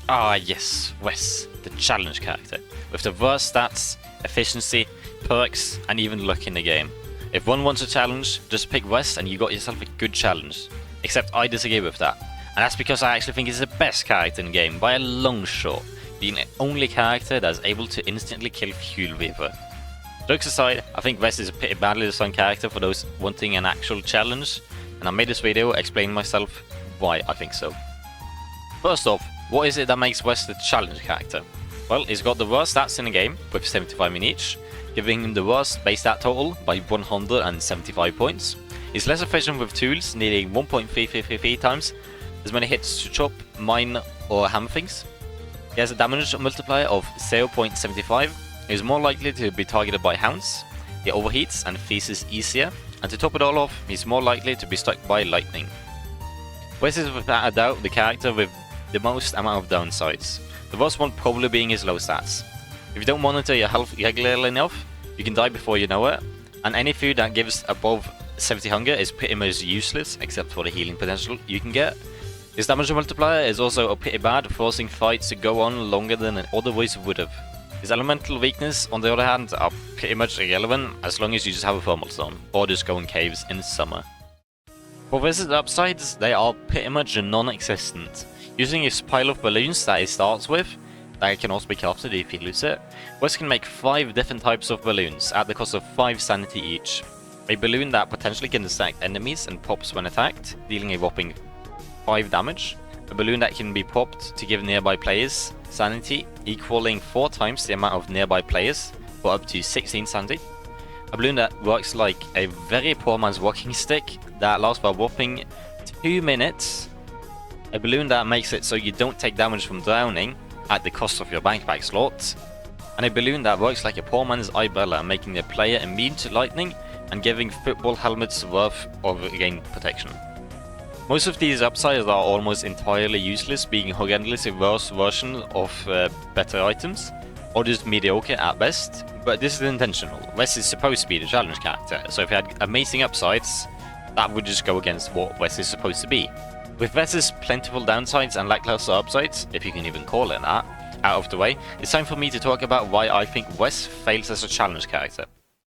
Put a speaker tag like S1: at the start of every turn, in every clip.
S1: Ah yes, Wes, the challenge character, with the worst stats, efficiency, perks, and even luck in the game. If one wants a challenge, just pick Wes and you got yourself a good challenge. Except I disagree with that, and that's because I actually think he's the best character in the game by a long shot, being the only character that is able to instantly kill Fuel Weaver. Jokes aside, I think Wes is a pretty badly designed character for those wanting an actual challenge, and I made this video explaining myself why I think so. First off, what is it that makes Wes the challenge character? Well, he's got the worst stats in the game, with 75 in each, giving him the worst base stat total by 175 points. He's less efficient with tools, needing 1.333 times as many hits to chop, mine, or hammer things. He has a damage multiplier of 0.75. He's more likely to be targeted by hounds. He overheats and freezes easier. And to top it all off, he's more likely to be struck by lightning. Wes is without a doubt the character with the most amount of downsides. The worst one probably being his low stats. If you don't monitor your health regularly enough, you can die before you know it. And any food that gives above 70 hunger is pretty much useless, except for the healing potential you can get. His damage multiplier is also pretty bad, forcing fights to go on longer than it otherwise would have. His elemental weakness, on the other hand, are pretty much irrelevant as long as you just have a thermal zone, or just go in caves in summer. For Wes's upsides, they are pretty much non-existent. Using his pile of balloons that he starts with, that can also be crafted if he loses it, Wes can make 5 different types of balloons at the cost of 5 sanity each. A balloon that potentially can distract enemies and pops when attacked, dealing a whopping 5 damage. A balloon that can be popped to give nearby players sanity, equaling 4 times the amount of nearby players for up to 16 sanity. A balloon that works like a very poor man's walking stick that lasts for a whopping 2 minutes. A balloon that makes it so you don't take damage from drowning at the cost of your backpack slot. And a balloon that works like a poor man's umbrella, making the player immune to lightning and giving football helmets worth of gain protection. Most of these upsides are almost entirely useless, being horrendously worse versions of better items, or just mediocre at best, but this is intentional. Wes is supposed to be the challenge character, so if he had amazing upsides, that would just go against what Wes is supposed to be. With Wes's plentiful downsides and lackluster upsides, if you can even call it that, out of the way, it's time for me to talk about why I think Wes fails as a challenge character.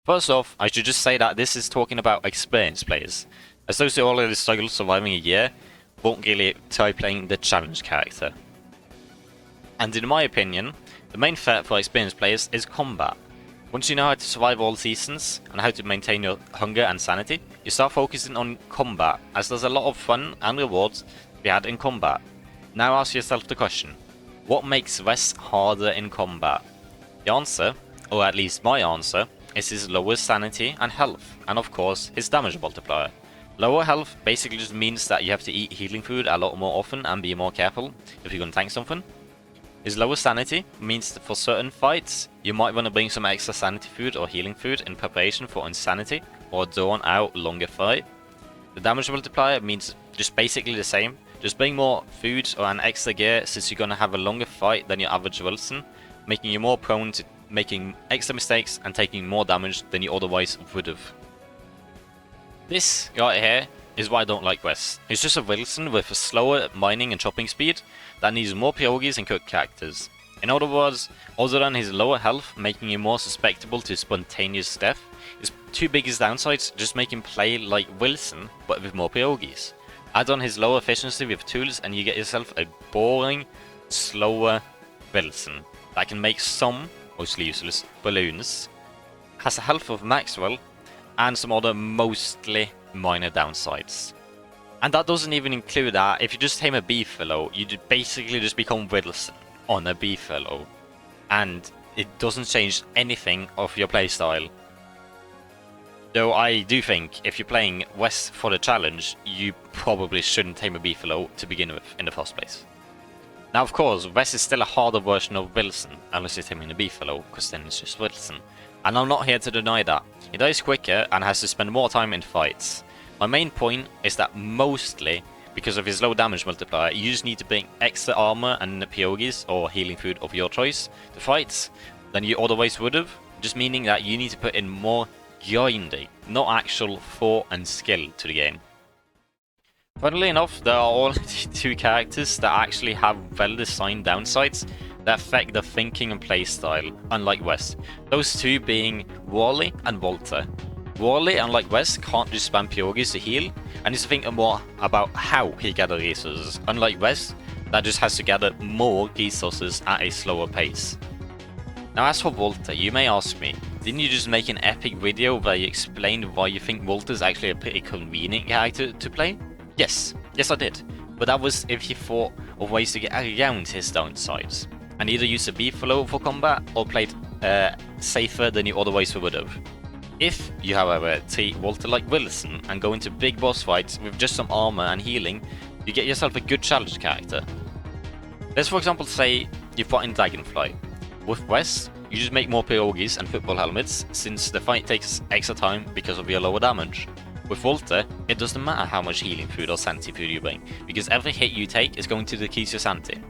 S1: First off, I should just say that this is talking about experienced players, as those who already struggle surviving a year won't really try playing the challenge character. And in my opinion, the main threat for experienced players is combat. Once you know how to survive all seasons and how to maintain your hunger and sanity, you start focusing on combat, as there's a lot of fun and rewards to be had in combat. Now ask yourself the question, what makes Wes harder in combat? The answer, or at least my answer, is his lower sanity and health, and of course his damage multiplier. Lower health basically just means that you have to eat healing food a lot more often and be more careful if you're gonna tank something. His lower sanity means that for certain fights, you might want to bring some extra sanity food or healing food in preparation for insanity or a drawn out longer fight. The damage multiplier means just basically the same, just bring more food or an extra gear since you're gonna have a longer fight than your average Wilson, making you more prone to making extra mistakes and taking more damage than you otherwise would have. This right here is why I don't like Wes. He's just a Wilson with a slower mining and chopping speed that needs more pierogies and cooked characters. In other words, other than his lower health making him more susceptible to spontaneous death, his 2 biggest downsides just make him play like Wilson but with more pierogies. Add on his lower efficiency with tools and you get yourself a boring, slower Wilson that can make some, mostly useless, balloons, has a health of Maxwell, and some other mostly minor downsides. And that doesn't even include that if you just tame a beefalo, you basically just become Wilson on a beefalo, and it doesn't change anything of your playstyle. Though I do think if you're playing Wes for the challenge, you probably shouldn't tame a beefalo to begin with in the first place. Now of course, Wes is still a harder version of Wilson, unless you're taming a beefalo, because then it's just Wilson. And I'm not here to deny that. He dies quicker and has to spend more time in fights. My main point is that mostly, because of his low damage multiplier, you just need to bring extra armor and pierogies or healing food of your choice to fights than you otherwise would have, just meaning that you need to put in more grinding, not actual thought and skill to the game. Funnily enough, there are only two characters that actually have well-designed downsides that affect the thinking and playstyle, unlike Wes. Those two being Wally and Walter. Wally, unlike Wes, can't just spam Pyogis to heal, and needs to think more about how he gathers resources. Unlike Wes, that just has to gather more resources at a slower pace. Now as for Walter, you may ask me, didn't you just make an epic video where you explained why you think Walter's actually a pretty convenient character to play? Yes I did, but that was if you thought of ways to get around his downsides, and either use a beef flow for combat or played safer than you otherwise would have. If you, however, treat Walter like Wilson and go into big boss fights with just some armor and healing, you get yourself a good challenge character. Let's for example say you fought in Dragonfly. With Wes, you just make more pierogies and football helmets, since the fight takes extra time because of your lower damage. With Walter, it doesn't matter how much healing food or sanity food you bring, because every hit you take is going to decrease your sanity.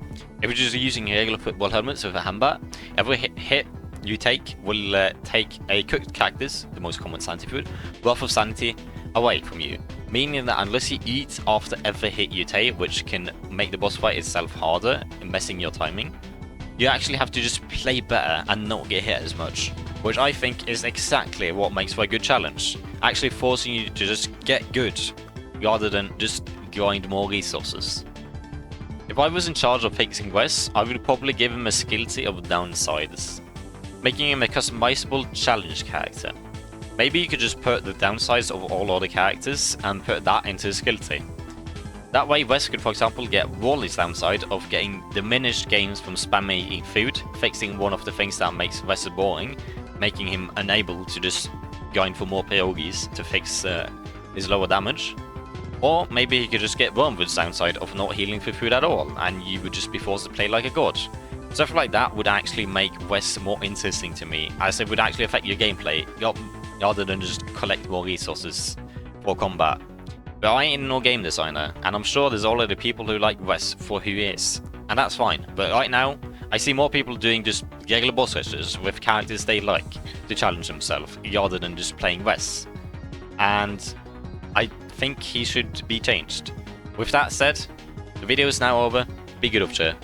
S1: If you're just using regular football helmets with a handbat, every hit you take will take a cooked cactus, the most common sanity food, worth of sanity away from you. Meaning that unless you eat after every hit you take, which can make the boss fight itself harder and messing your timing, you actually have to just play better and not get hit as much. Which I think is exactly what makes for a good challenge. Actually forcing you to just get good, rather than just grind more resources. If I was in charge of fixing Wes, I would probably give him a skill tree of downsides, making him a customizable challenge character. Maybe you could just put the downsides of all other characters and put that into a skill tree. That way Wes could for example get Wally's downside of getting diminished gains from spamming eating food, fixing one of the things that makes Wes boring, making him unable to just grind for more pierogies to fix his lower damage. Or maybe he could just get Wormwood's downside of not healing for food at all, and you would just be forced to play like a god. Stuff like that would actually make Wes more interesting to me, as it would actually affect your gameplay, rather than just collect more resources for combat. But I ain't no game designer, and I'm sure there's already people who like Wes for who he is, and that's fine. But right now, I see more people doing just regular boss rushes with characters they like to challenge themselves, rather than just playing Wes. And I think he should be changed. With that said, the video is now over. Be good, Upcher.